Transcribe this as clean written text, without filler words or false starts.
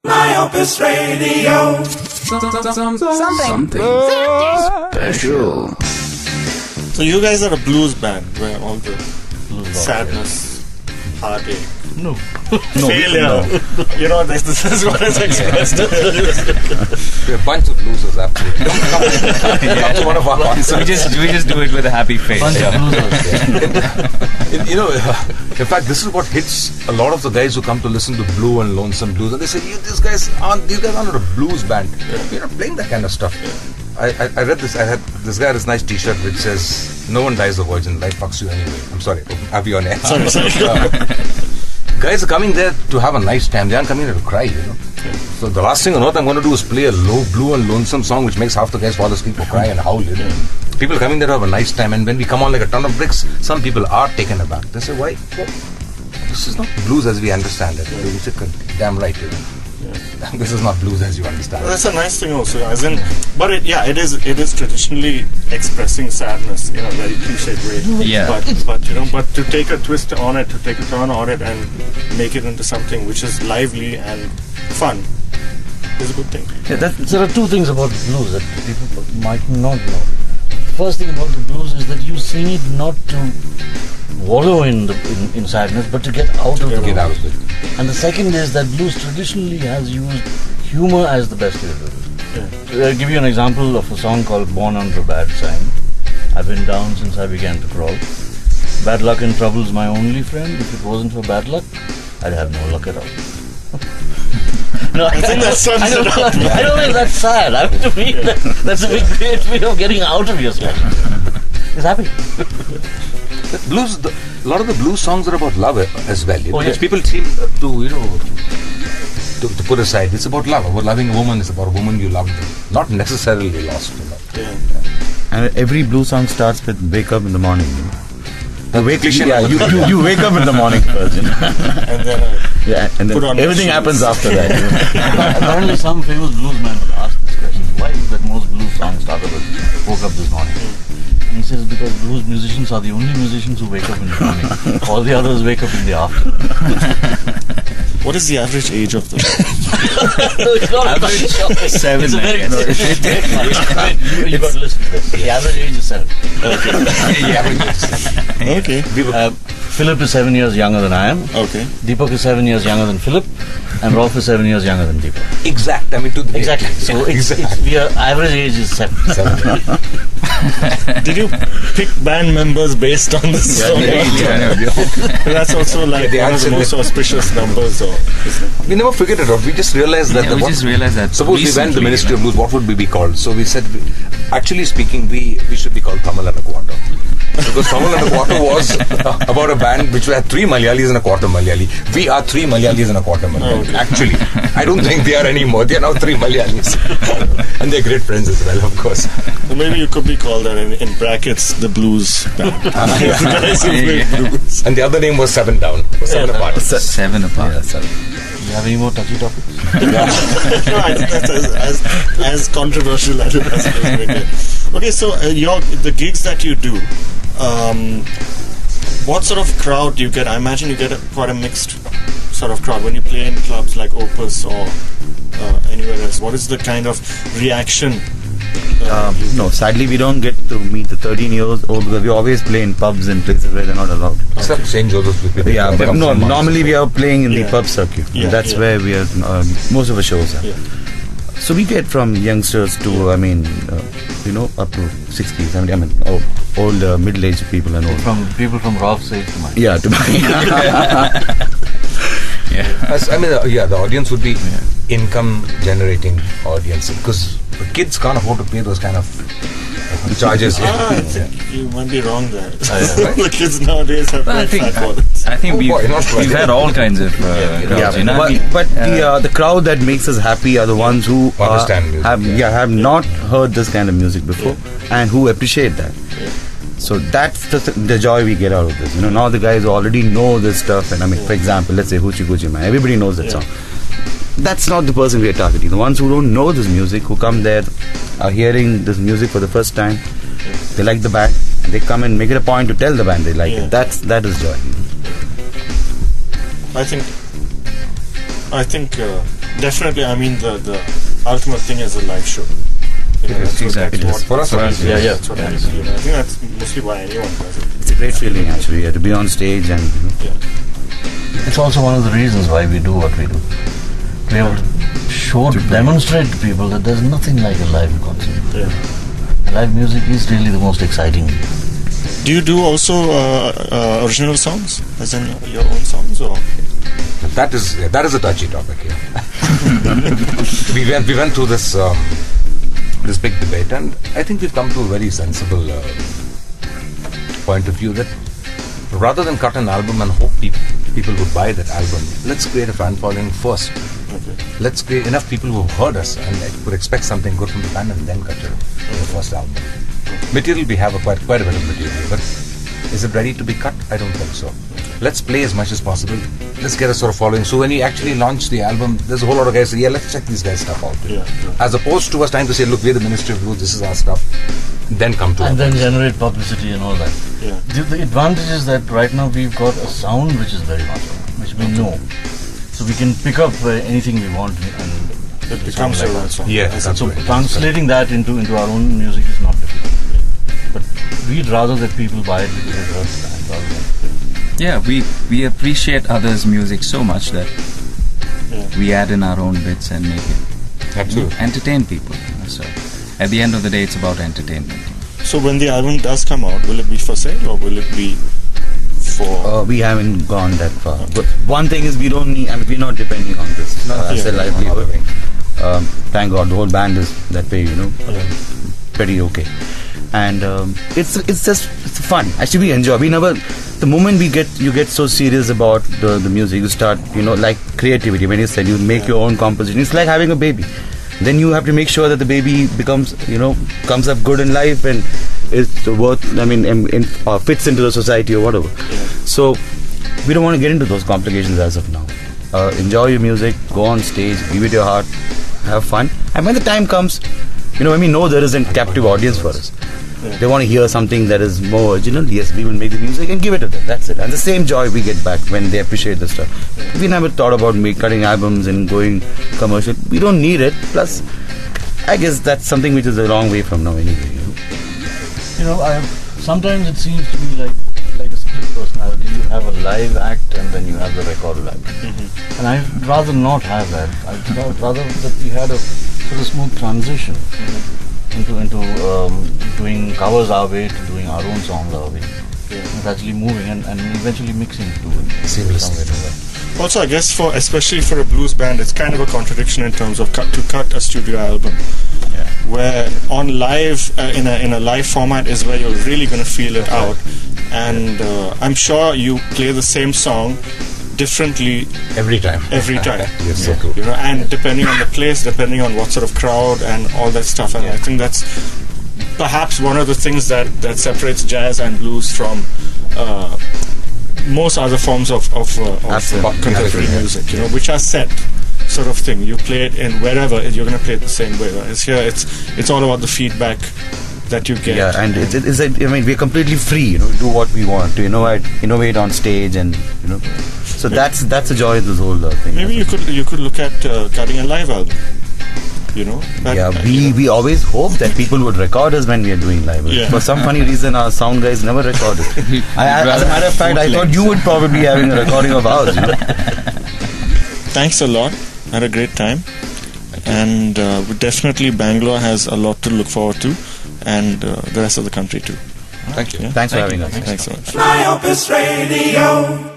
myopusradio. Something special. So you guys are a blues band where all the sadness, heartache, failure. You know, this is what is expressed. We're a bunch of losers, absolutely. Come to one of our concerts. We just do it with a happy face. Bunch of losers. You know, in fact, this is what hits a lot of the guys who come to listen to blue and lonesome blues, and they say, "You guys aren't a blues band. You're not playing that kind of stuff." I read this. I had this guy has a nice T-shirt which says, "No one dies a virgin. Life fucks you anyway." I'm sorry, I'll be on air. Sorry. Guys are coming there to have a nice time. They aren't coming there to cry, you know. So the last thing on earth I'm going to do is play a low, blue and lonesome song which makes half the guys fall asleep or cry and howl, you know. People are coming there to have a nice time, and when we come on like a ton of bricks, some people are taken aback. They say, "Why? Well, this is not blues as we understand it." We say, "Damn right, you know. This is not blues as you understand." Well, that's a nice thing also, as in, but it is traditionally expressing sadness in a very cliched way. Yeah. But to take a twist on it, to take a turn on it, and make it into something which is lively and fun is a good thing. Yeah, there are two things about the blues that people might not know. First thing about the blues is that you sing it not to wallow in sadness, but to get out of it. And the second is that blues traditionally has used humor as the best way to do it. So I'll give you an example of a song called "Born Under a Bad Sign." I've been down since I began to crawl. Bad luck and trouble's my only friend. If it wasn't for bad luck, I'd have no luck at all. No, I think that sums it up. I don't think that's sad. I mean, to me, that's a big great way of getting out of yourself. It's happy. Blues, a lot of the blues songs are about love as well. Yes. People seem to put aside. It's about love. About loving a woman. It's about a woman you love, not necessarily lost. You know? And every blues song starts with "Wake up in the morning." You know? You wake up in the morning first, you know? and then everything happens after that. You know? Apparently, some famous bluesman will ask this question: why is that most blues songs started with "Woke up this morning"? And he says, because blues musicians are the only musicians who wake up in the morning. All the others wake up in the afternoon. What is the average age of the No, it's not average 7. It's a very you got to listen to this. The average age is 7. Okay. Philip is 7 years younger than I am. Okay. Deepak is 7 years younger than Philip, and Rolf is 7 years younger than Deepak. Exact. I mean, exactly. So average age is 7. Did you pick band members based on this song? That's also like one of the most auspicious numbers. We never figured it out. We just realized that. Suppose we went the Ministry of Blues, what would we be called? So we said, actually speaking, we should be called Tamil and a Quarter. Because Tamil and a Quarter was about a band which had 3 Malayalis and a quarter Malayali. We are 3 Malayalis and a quarter Malayali. Okay. Actually, I don't think they are anymore. They are now 3 Malayalis. And they're great friends as well, of course. So maybe you could be called that in brackets, the blues band. Blues. And the other name was 7 Down. 7 Apart. 7 Apart. Yeah, 7. Do you have any more touchy topics? No, I think that's as controversial as it has been. Okay, so the gigs that you do, what sort of crowd do you get? I imagine you get quite a mixed sort of crowd when you play in clubs like Opus or anywhere else. What is the kind of reaction? No, sadly we don't get to meet the 13-year-olds because we always play in pubs and places where they're not allowed. Except St. Joseph's. Yeah, but no, normally we are playing in the pub circuit. That's where we are, most of our shows are. So we get from youngsters to, up to 60, 70, old, middle-aged people and old. From people from Rolf's age to mine. Yeah, to mine. The audience would be income-generating audience because the kids can't afford to pay those kind of charges. You might be wrong there. The kids nowadays have I think we've had all kinds of crowds. But the crowd that makes us happy are the ones who have not heard this kind of music before and who appreciate that. So that's the joy we get out of this. Now the guys already know this stuff, and for example, let's say Hoochie Coochie Man, everybody knows that song. That's not the person we are targeting. The ones who don't know this music, who come there, are hearing this music for the first time, they like the band, and they come and make it a point to tell the band they like it. That is joy. I think definitely, I mean, the ultimate thing is a live show. You know, exactly. For us, yeah. That's what I think that's mostly why anyone does it. It's a great feeling actually, to be on stage and It's also one of the reasons why we do what we do. We have to demonstrate to people that there's nothing like a live concert. Yeah. Live music is really the most exciting. Do you do also original songs, as in your own songs, or? That is a touchy topic here. we went through this big debate, and I think we've come to a very sensible point of view that rather than cut an album and hope people would buy that album, let's create a fan following first. Okay. Let's create enough people who have heard us and would expect something good from the band, and then cut the first album. Material, we have quite a bit of material, but is it ready to be cut? I don't think so. Let's play as much as possible. Let's get a sort of following. So when we actually launch the album, there's a whole lot of guys say, yeah, let's check these guys' stuff out. Yeah. As opposed to us trying to say, look, we're the Ministry of Blues, this is our stuff. Then come to and then generate publicity and all that. Yeah. The advantage is that right now we've got a sound which is very much which we know. So we can pick up anything we want and it becomes your own song. Yeah. So translating that into our own music is not difficult. But we'd rather that people buy it because it hurts the band rather than. Yeah, we appreciate others' music so much that we add in our own bits and make it entertain people. So at the end of the day, it's about entertainment. So when the album does come out, will it be for sale or will it be for? We haven't gone that far. But one thing is we don't need. I mean, we're not depending on this as a livelihood. Thank God, the whole band is that way. Pretty okay. And it's fun. Actually, we enjoy. We never. The moment you get so serious about the music, you start like creativity. When you said you make your own composition, it's like having a baby. Then you have to make sure that the baby becomes comes up good in life and is worth. I mean, fits into the society or whatever. So we don't want to get into those complications as of now. Enjoy your music. Go on stage. Give it your heart. Have fun. And when the time comes, when we know there is a captive audience for us. They want to hear something that is more original. Yes, we will make the music and give it to them. That's it. And the same joy we get back when they appreciate the stuff. We never thought about cutting albums and going commercial. We don't need it. Plus, I guess that's something which is a long way from now anyway. Sometimes it seems to be like a split personality. You have a live act and then you have the recorded act. Mm-hmm. And I'd rather not have that. I'd rather that we had a sort of smooth transition. Into doing covers our way to doing our own songs our way. It's actually moving and eventually mixing to seamlessly. Also, I guess especially for a blues band, it's kind of a contradiction in terms of to cut a studio album. Where on live in a live format is where you're really going to feel it out, and I'm sure you play the same song differently every time. Yes, so cool. And depending on the place, depending on what sort of crowd and all that stuff, and I think that's perhaps one of the things that separates jazz and blues from most other forms of contemporary music, which are set sort of thing. You play it in wherever, you're going to play it the same way. Whereas here, it's all about the feedback that you get. Yeah, and we're completely free, to do what we want, to innovate on stage, and so that's the joy of this whole thing. Maybe you could look at cutting a live album. We always hope that people would record us when we are doing live. For some funny reason, our sound guys never recorded. As a matter of fact, I thought you would probably be having a recording of ours. Thanks a lot. Had a great time, and definitely Bangalore has a lot to look forward to, and the rest of the country too. Thank you. Thanks for having us. Thanks so much. myopusradio.